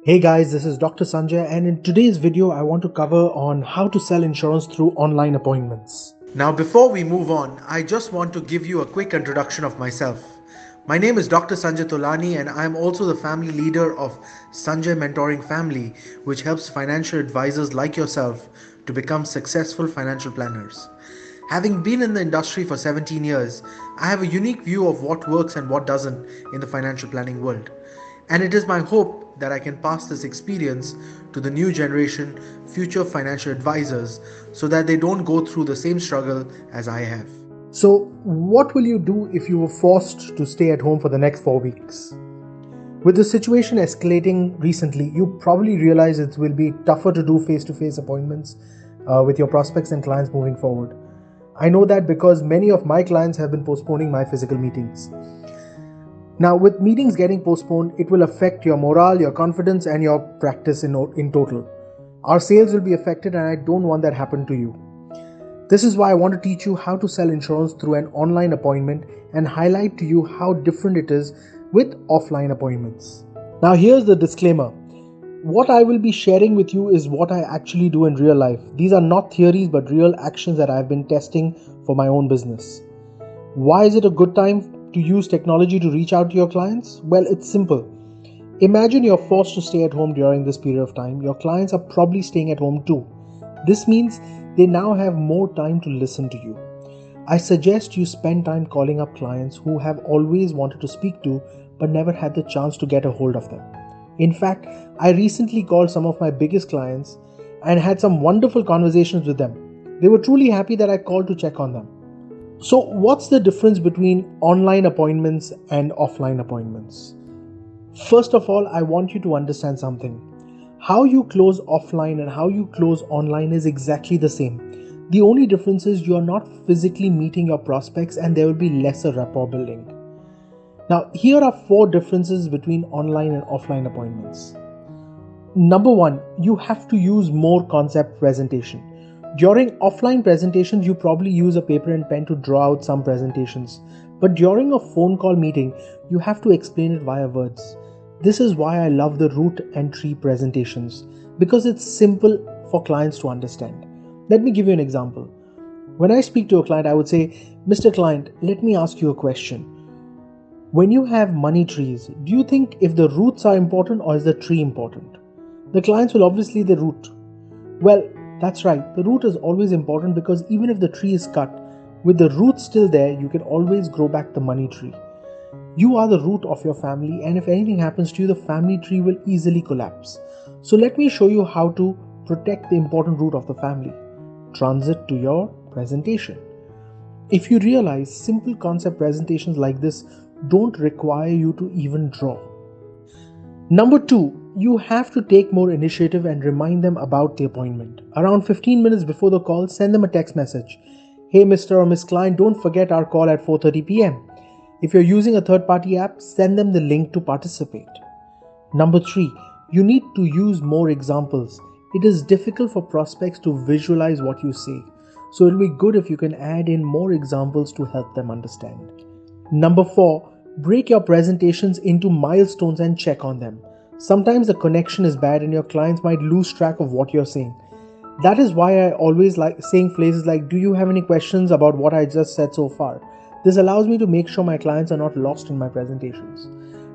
Hey guys, this is Dr. Sanjay, and in today's video I want to cover on how to sell insurance through online appointments. Now, before we move on, I just want to give you a quick introduction of myself. My name is Dr. Sanjay Tolani, and I am also the family leader of Sanjay Mentoring Family, which helps financial advisors like yourself to become successful financial planners. Having been in the industry for 17 years, I have a unique view of what works and what doesn't in the financial planning world. And it is my hope that I can pass this experience to the new generation, future financial advisors, so that they don't go through the same struggle as I have. So, what will you do if you were forced to stay at home for the next 4 weeks? With the situation escalating recently, you probably realize it will be tougher to do face-to-face appointments with your prospects and clients moving forward. I know that because many of my clients have been postponing my physical meetings. Now, with meetings getting postponed, it will affect your morale, your confidence, and your practice in total. Our sales will be affected, and I don't want that happen to you. This is why I want to teach you how to sell insurance through an online appointment and highlight to you how different it is with offline appointments. Now, here's the disclaimer. What I will be sharing with you is what I actually do in real life. These are not theories but real actions that I've been testing for my own business. Why is it a good time to use technology to reach out to your clients? Well, it's simple. Imagine you're forced to stay at home during this period of time. Your clients are probably staying at home too. This means they now have more time to listen to you. I suggest you spend time calling up clients who have always wanted to speak to but never had the chance to get a hold of them. In fact, I recently called some of my biggest clients and had some wonderful conversations with them. They were truly happy that I called to check on them. So, what's the difference between online appointments and offline appointments? First of all, I want you to understand something. How you close offline and how you close online is exactly the same. The only difference is you are not physically meeting your prospects and there will be lesser rapport building. Now, here are 4 differences between online and offline appointments. Number 1, you have to use more concept presentation. During offline presentations, you probably use a paper and pen to draw out some presentations. But during a phone call meeting, you have to explain it via words. This is why I love the route and tree presentations, because it's simple for clients to understand. Let me give you an example. When I speak to a client, I would say, Mr. Client, let me ask you a question. When you have money trees, do you think if the roots are important or is the tree important? The clients will obviously the root. Well, that's right, the root is always important because even if the tree is cut, with the root still there, you can always grow back the money tree. You are the root of your family, and if anything happens to you, the family tree will easily collapse. So let me show you how to protect the important root of the family. Transit to your presentation. If you realize, simple concept presentations like this don't require you to even draw. Number 2, you have to take more initiative and remind them about the appointment. Around 15 minutes before the call, send them a text message. Hey Mr. or Miss Client, don't forget our call at 4:30 p.m. If you're using a third-party app, send them the link to participate. Number 3, you need to use more examples. It is difficult for prospects to visualize what you say, so it'll be good if you can add in more examples to help them understand. Number 4, break your presentations into milestones and check on them. Sometimes the connection is bad and your clients might lose track of what you're saying. That is why I always like saying phrases like, do you have any questions about what I just said so far? This allows me to make sure my clients are not lost in my presentations.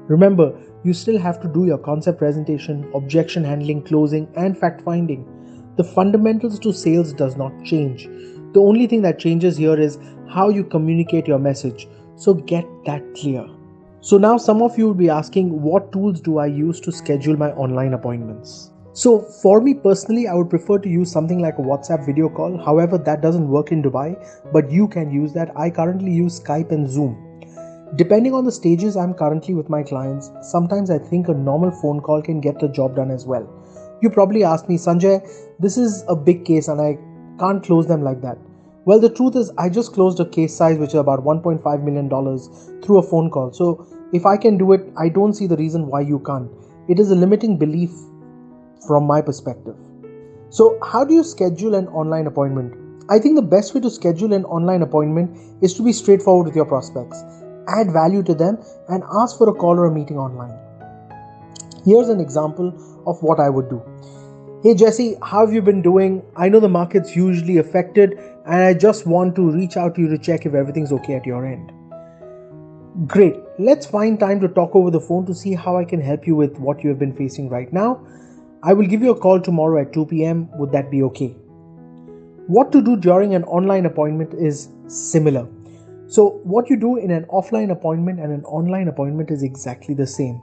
Remember, you still have to do your concept presentation, objection handling, closing, and fact finding. The fundamentals to sales does not change. The only thing that changes here is how you communicate your message. So get that clear. So now some of you will be asking, what tools do I use to schedule my online appointments? So for me personally, I would prefer to use something like a WhatsApp video call. However, that doesn't work in Dubai, but you can use that. I currently use Skype and Zoom. Depending on the stages I'm currently with my clients, sometimes I think a normal phone call can get the job done as well. You probably ask me, Sanjay, this is a big case and I can't close them like that. Well, the truth is I just closed a case size which is about $1.5 million through a phone call. So if I can do it, I don't see the reason why you can't. It is a limiting belief from my perspective. So how do you schedule an online appointment? I think the best way to schedule an online appointment is to be straightforward with your prospects. Add value to them and ask for a call or a meeting online. Here's an example of what I would do. Hey Jesse, how have you been doing? I know the market's usually affected and I just want to reach out to you to check if everything's okay at your end. Great, let's find time to talk over the phone to see how I can help you with what you have been facing right now. I will give you a call tomorrow at 2 p.m. Would that be okay? What to do during an online appointment is similar. So what you do in an offline appointment and an online appointment is exactly the same.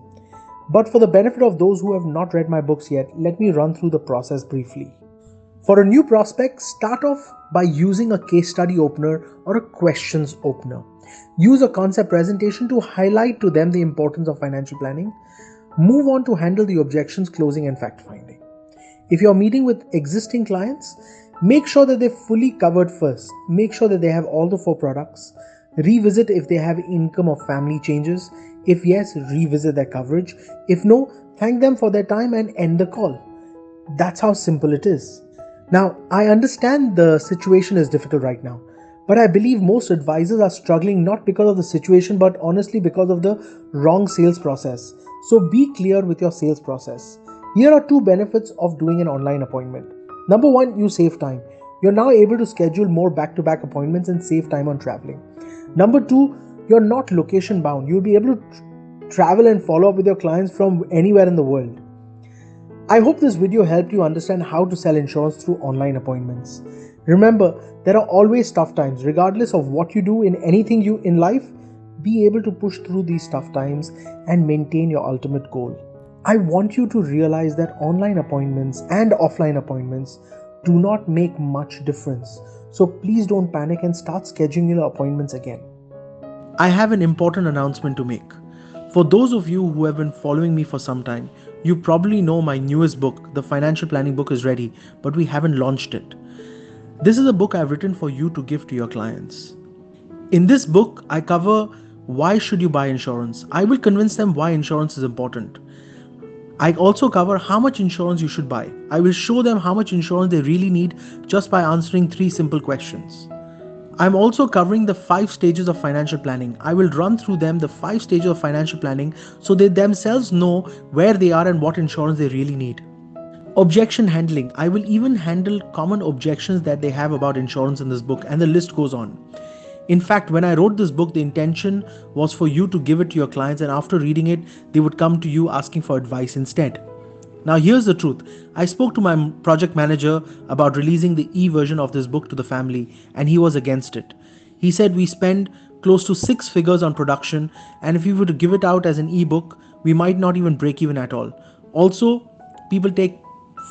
But for the benefit of those who have not read my books yet, let me run through the process briefly. For a new prospect, start off by using a case study opener or a questions opener. Use a concept presentation to highlight to them the importance of financial planning. Move on to handle the objections, closing and fact finding. If you're meeting with existing clients, make sure that they're fully covered first. Make sure that they have all the 4 products. Revisit if they have income or family changes. If yes, revisit their coverage. If no, thank them for their time and end the call. That's how simple it is. Now, I understand the situation is difficult right now, but I believe most advisors are struggling not because of the situation, but honestly because of the wrong sales process. So be clear with your sales process. Here are 2 benefits of doing an online appointment. Number 1, you save time. You're now able to schedule more back-to-back appointments and save time on traveling. Number 2, you're not location bound. You'll be able to travel and follow up with your clients from anywhere in the world. I hope this video helped you understand how to sell insurance through online appointments. Remember, there are always tough times. Regardless of what you do in anything you in life, be able to push through these tough times and maintain your ultimate goal. I want you to realize that online appointments and offline appointments do not make much difference. So please don't panic and start scheduling your appointments again. I have an important announcement to make. For those of you who have been following me for some time, you probably know my newest book, the financial planning book, is ready, but we haven't launched it. This is a book I've written for you to give to your clients. In this book, I cover why should you buy insurance. I will convince them why insurance is important. I also cover how much insurance you should buy. I will show them how much insurance they really need just by answering 3 simple questions. I'm also covering the 5 stages of financial planning. I will run through them the 5 stages of financial planning so they themselves know where they are and what insurance they really need. Objection handling. I will even handle common objections that they have about insurance in this book, and the list goes on. In fact, when I wrote this book, the intention was for you to give it to your clients, and after reading it, they would come to you asking for advice instead. Now here's the truth. I spoke to my project manager about releasing the e-version of this book to the family, and he was against it. He said we spend close to 6 figures on production, and if we were to give it out as an e-book, we might not even break even at all. Also, people take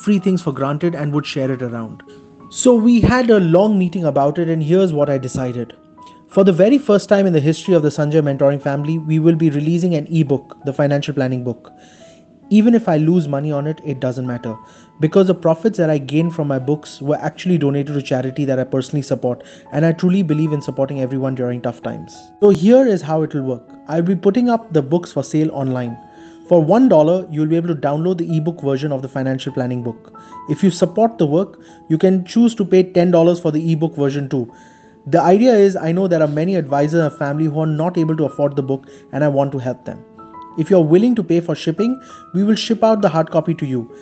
free things for granted and would share it around. So we had a long meeting about it, and here's what I decided. For the very first time in the history of the Sanjay Mentoring family, we will be releasing an e-book, the financial planning book. Even if I lose money on it, it doesn't matter, because the profits that I gain from my books were actually donated to charity that I personally support, and I truly believe in supporting everyone during tough times. So here is how it will work. I'll be putting up the books for sale online. For $1, you'll be able to download the ebook version of the financial planning book. If you support the work, you can choose to pay $10 for the ebook version too. The idea is, I know there are many advisors and family who are not able to afford the book, and I want to help them. If you're willing to pay for shipping, we will ship out the hard copy to you.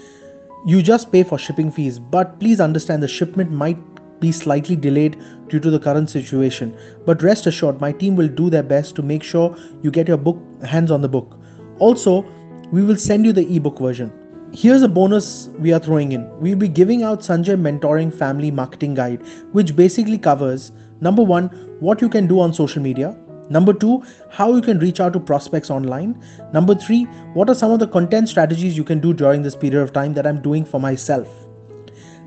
You just pay for shipping fees, but please understand the shipment might be slightly delayed due to the current situation. But rest assured, my team will do their best to make sure you get your hands on the book. Also, we will send you the ebook version. Here's a bonus we are throwing in. We'll be giving out Sanjay Mentoring Family Marketing Guide, which basically covers number 1, what you can do on social media. Number 2, how you can reach out to prospects online. Number 3, what are some of the content strategies you can do during this period of time that I'm doing for myself.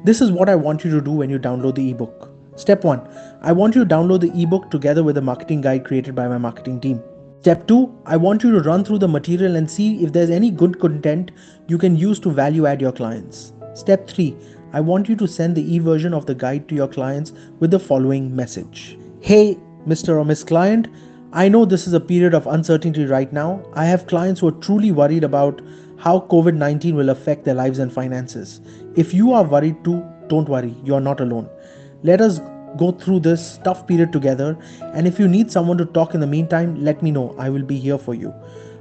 This is what I want you to do when you download the ebook. Step 1, I want you to download the ebook together with a marketing guide created by my marketing team. Step 2, I want you to run through the material and see if there's any good content you can use to value add your clients. Step 3, I want you to send the e-version of the guide to your clients with the following message. Hey, Mr. or Miss Client, I know this is a period of uncertainty right now. I have clients who are truly worried about how COVID-19 will affect their lives and finances. If you are worried too, don't worry, you are not alone. Let us go through this tough period together, and if you need someone to talk in the meantime, let me know. I will be here for you.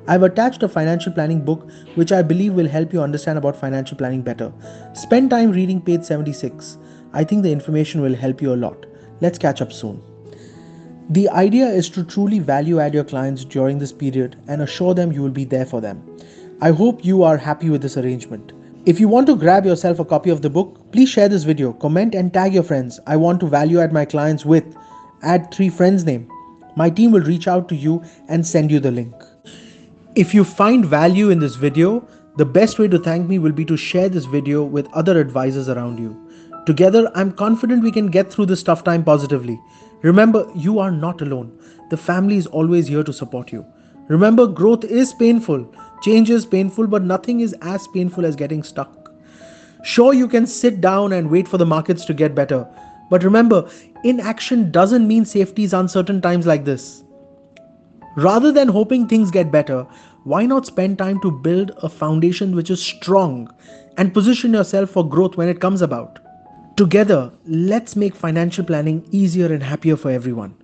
I've attached a financial planning book which I believe will help you understand about financial planning better. Spend time reading page 76. I think the information will help you a lot. Let's catch up soon. The idea is to truly value add your clients during this period and assure them you will be there for them. I hope you are happy with this arrangement. If you want to grab yourself a copy of the book, please share this video, comment and tag your friends. I want to value add my clients with add 3 friends name. My team will reach out to you and send you the link. If you find value in this video, the best way to thank me will be to share this video with other advisors around you. Together, I'm confident we can get through this tough time positively. Remember, you are not alone. The family is always here to support you. Remember, growth is painful. Change is painful, but nothing is as painful as getting stuck. Sure, you can sit down and wait for the markets to get better. But remember, inaction doesn't mean safety is uncertain times like this. Rather than hoping things get better, why not spend time to build a foundation which is strong and position yourself for growth when it comes about? Together, let's make financial planning easier and happier for everyone.